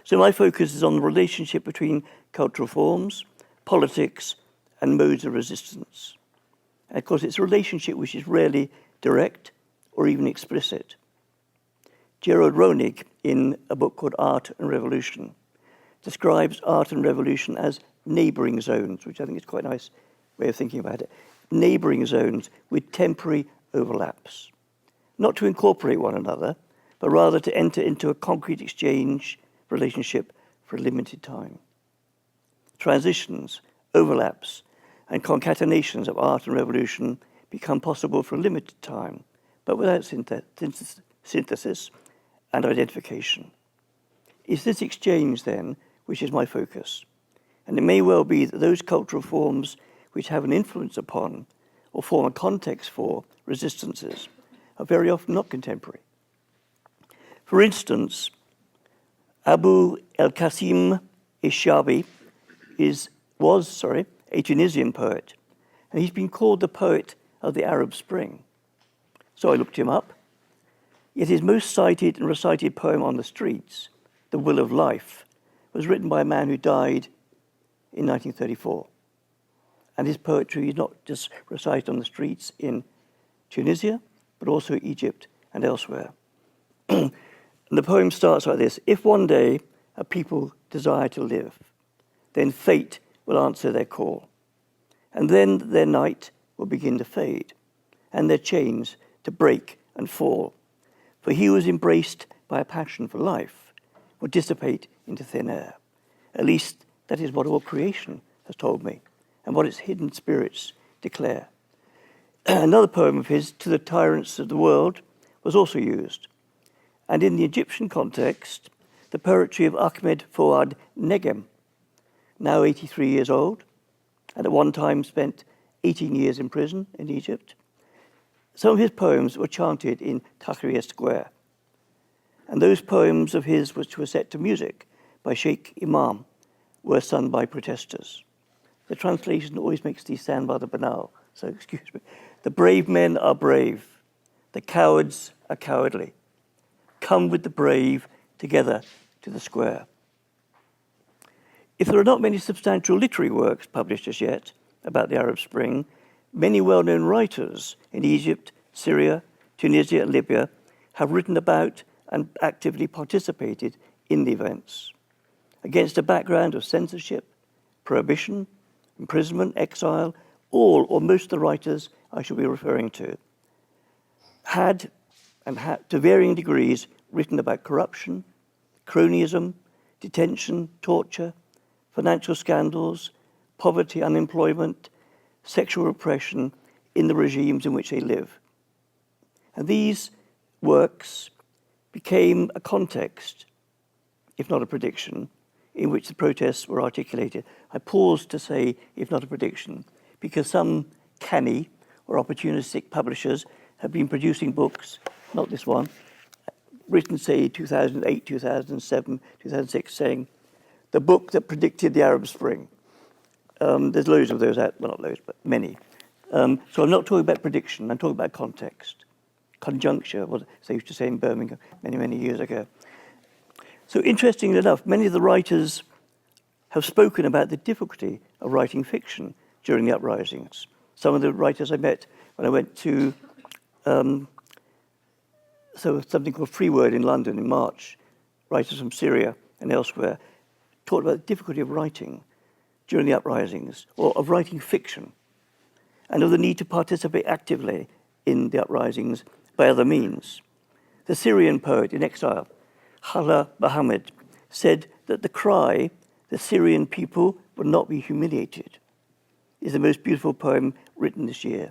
So my focus is on the relationship between cultural forms, politics, and modes of resistance. And of course, it's a relationship which is rarely direct or even explicit. Gerard Ronig, in a book called Art and Revolution, describes art and revolution as neighbouring zones, which I think is quite a nice way of thinking about it. Neighbouring zones with temporary overlaps. Not to incorporate one another, but rather to enter into a concrete exchange relationship for a limited time. Transitions, overlaps, and concatenations of art and revolution become possible for a limited time, but without synthesis and identification. It's this exchange, then, which is my focus. And it may well be that those cultural forms which have an influence upon or form a context for resistances are very often not contemporary. For instance, Abu el-Qasim Ishabi was a Tunisian poet, and he's been called the poet of the Arab Spring. So I looked him up. Yet his most cited and recited poem on the streets, The Will of Life, was written by a man who died in 1934. And his poetry is not just recited on the streets in Tunisia, but also Egypt and elsewhere. And the poem starts like this: if one day a people desire to live, then fate will answer their call. And then their night will begin to fade, and their chains to break and fall. For he who is embraced by a passion for life will dissipate into thin air. At least that is what all creation has told me, and what its hidden spirits declare. Another poem of his, To the Tyrants of the World, was also used. And in the Egyptian context, the poetry of Ahmed Fouad Negem, now 83 years old, and at one time spent 18 years in prison in Egypt. Some of his poems were chanted in Tahrir Square. And those poems of his which were set to music by Sheikh Imam were sung by protesters. The translation always makes these sound rather banal, so excuse me. The brave men are brave. The cowards are cowardly. Come with the brave together to the square. If there are not many substantial literary works published as yet about the Arab Spring, many well-known writers in Egypt, Syria, Tunisia, and Libya have written about and actively participated in the events. Against a background of censorship, prohibition, imprisonment, exile, all or most of the writers I shall be referring to had to varying degrees written about corruption, cronyism, detention, torture, financial scandals, poverty, unemployment, sexual repression in the regimes in which they live. And these works became a context, if not a prediction, in which the protests were articulated. I pause to say, if not a prediction, because some canny or opportunistic publishers have been producing books, not this one, written, say, 2008, 2007, 2006, saying, the book that predicted the Arab Spring. There's loads of those out, well, not loads, but many. So I'm not talking about prediction, I'm talking about context. Conjuncture, what they used to say in Birmingham many, many years ago. So interestingly enough, many of the writers have spoken about the difficulty of writing fiction during the uprisings. Some of the writers I met when I went to something called Free Word in London in March, writers from Syria and elsewhere, talked about the difficulty of writing during the uprisings, or of writing fiction, and of the need to participate actively in the uprisings by other means. The Syrian poet in exile, Hala Mohammed, said that the cry, the Syrian people will not be humiliated, is the most beautiful poem written this year.